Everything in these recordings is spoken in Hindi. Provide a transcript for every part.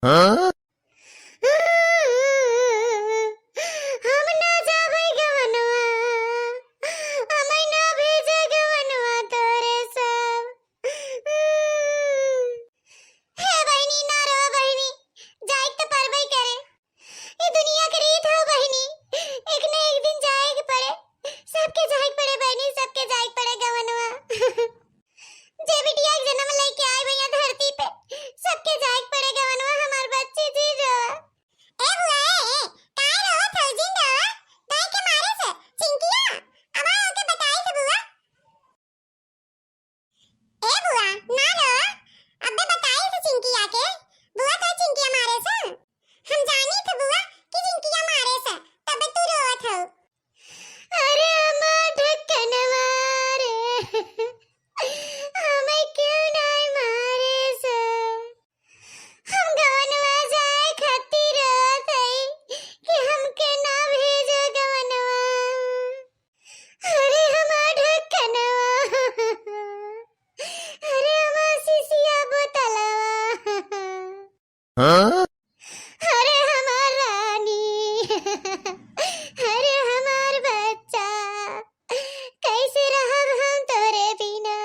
हाँ? हाँ? अरे हमार रानी अरे हमार बच्चा कैसे रहब हम तोरे बिना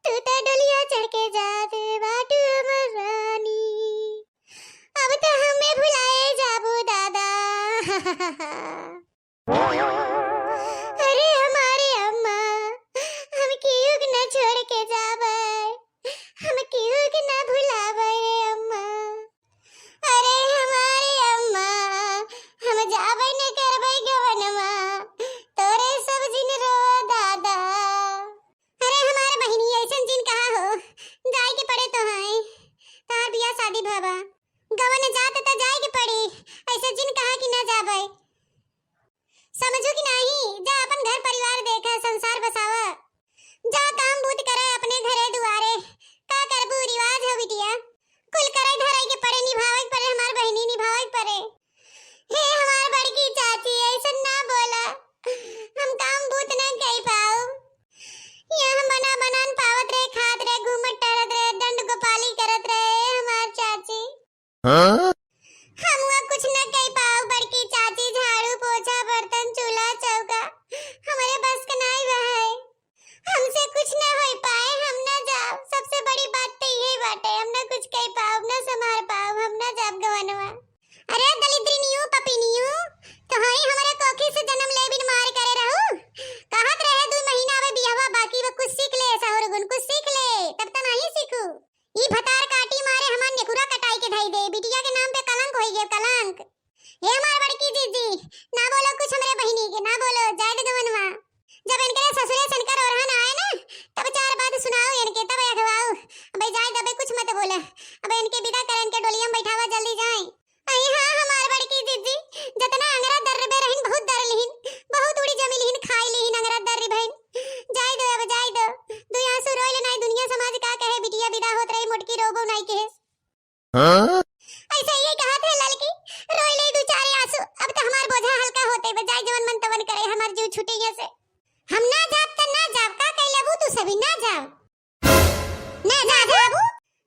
तू तो डोलिया चढ़ के जाते बाटू हमर रानी अब तो हमें भुलाए जाबू दादा अरे हमारे अम्मा हम क्यों न छोड़ के जाबे हम क्यों न भुलावे रे अम्मा अरे हमारी अम्मा हम जाबे न करबे गवनमा तोरे सब जिन रो दादा अरे हमार बहिनी ऐसन जिन कहा हो जाए के पड़े तो है तार बिया शादी भाबा गवन जात त जाए के पड़ी ऐसे जिन कहा कि ना जाबे समझो कि नहीं जा अपन घर परिवार देखा संसार बसावा जा काम बूत करे अपने घरे दुआरे का करबू रिवाज हो बिटिया कुल करे धराई के पड़े निभावे पड़े हमार बहिनी निभावे पड़े हे हमार बड़की चाची ऐसा ना बोला हम काम बूत ना कई पाओ यहाँ बना बनान पावत रहे खात रहे घूमत टहरत रहे दंड गोपाली करत रहे हमार चाची हाँ? हम कुछ न कई पाओ बड़की चाची झाड़ू पोछा बर्तन चूल्हा चौका हमारे बस का नहीं है हमसे कुछ न हो पाए हम ना जाओ सबसे बड़ी बात तो यही बाटे हम ना कुछ कई पाओ ना संभाल पाओ हम ना जाब गवनवा अरे दलिद्रिनियो पपिनियो तो हई हमारे कोखी से जन्म ले बिन मार करे रहू कहत रहे 2 महीना में बियाहवा बाकी वो कुछ सीख ले सहुर गुण कुछ सीख ले तब तक नहीं सीखू ई भतार काटी मारे हमार नेकुरा कटाई के धई दे बिटिया के नाम पे कलंक होई गे कलंक हे हमार बड़की जीजी ना बोलो कुछ हमरे बहिनी के ना बोलो जाए दे गवनवा जब इनके ससुरे सनकर ओरहन आए ना तब 4 बात सुनाओ इनके तब अखवाओ अबे जाए दबे कुछ मत बोला अबे इनके विदा कर इनके डोलिया में बैठावा जल्दी जाए अई हां हमार बड़की जीजी जतना अंगरा दर्रे बे रहिन बहुत दर लिहिन बहुत उड़ी जमी लिहिन खाई लिहिन अंगरा दर्री बहन जाए दो अब जाए दो दो आंसू रोइल नहीं दुनिया समाज का कहे बिटिया विदा होत रही मोटकी रोबो नहीं के हाँ? ऐसे ही कहा थे लड़की रोई ले 2-4 आंसू अब तो हमार बोझा हल्का होते बजाय जवन मन तवन करे हमार जीव छूटे यहाँ से हम ना जाब त ना जाब का कह लेबू तू सभी ना जाब ना जाबू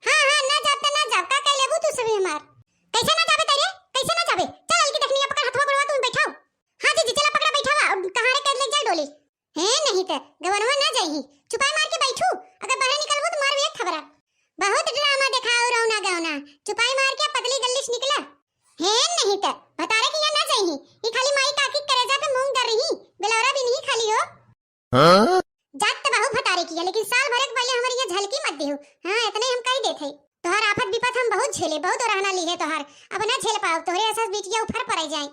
हां हां ना जाब त ना जाब का कह लेबू तू सभी हमार कैसे ना जाबे तेरे कैसे ना जाबे चल हल्की देखनिया पकड़ हथवा बुड़वा तुम बैठाओ हां जी चला पकड़ा बैठावा कहां रे कर ले जा डोली है नहीं त गवनवा ना जाई चुपाई मार के बैठू अगर बाहर निकलबू तो मार एक खबरा बहुत ड्रामा दिखाओ रौना गौना चुपाई मार के पतली गल्लिश निकला है नहीं त बतारे कि ना जाई ई खाली माई काकी करेजा पे मूंग कर रही बेलौरा भी नहीं खाली हो हाँ? जात त बाहु फटारे किया लेकिन साल भर के पहले हमारी ये झलकी मत देहु हां इतने हम कह देथे तोहर आफत विपत हम बहुत झेले बहुत रहना ली है तोहर अब ना झेल पाओ तोहरे ऐसा बिटिया ऊपर पड़ जाए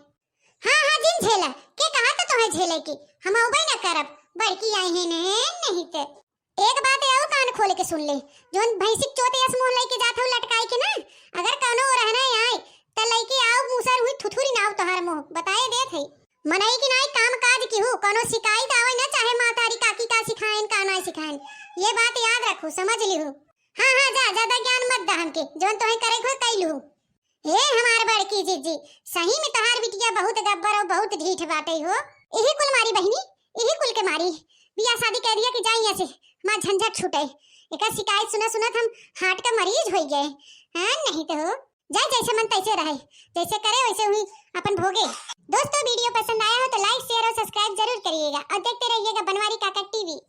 हां हां जिन झेला के कहा त तोहे झेले की हम उबे न करब बड़की आई है नहीं त एक बात और कान खोल के सुन ले जोन भैंसिक चोते यस मोह लेके जात हो लटकाई के ना अगर कनो रहना आए त लेके आओ मुसर हुई थुथुरी नाव तोहर मुंह बताए देत है मनाई की नाई काम काज की हो कोनो शिकायत आवे ना चाहे मातारी काकी का सिखाएन का ना सिखाएं। ये बात याद रखो, समझ लिहू। हाँ हाँ जा, ज्यादा ज्ञान मत दा हमके, जोन तोहे करे खो कैलू। हे हमार बड़की जीजी, सही में तोहार बिटिया बहुत गब्बर और बहुत ढीठ बाटे हो। यही कुल मारी बहनी, यही कुल के मारी बिया शादी कह दिया कि जाई ऐसे मां झंझट छूटे। एका शिकायत सुना सुना हम हार्ट का मरीज हो गए। हां नहीं तो हो जाए, जैसे मन तैसे रहे, जैसे करे वैसे हुई अपन भोगे। दोस्तों वीडियो पसंद आया हो तो लाइक शेयर और सब्सक्राइब जरूर करिएगा और देखते रहिएगा बनवारी काका टीवी।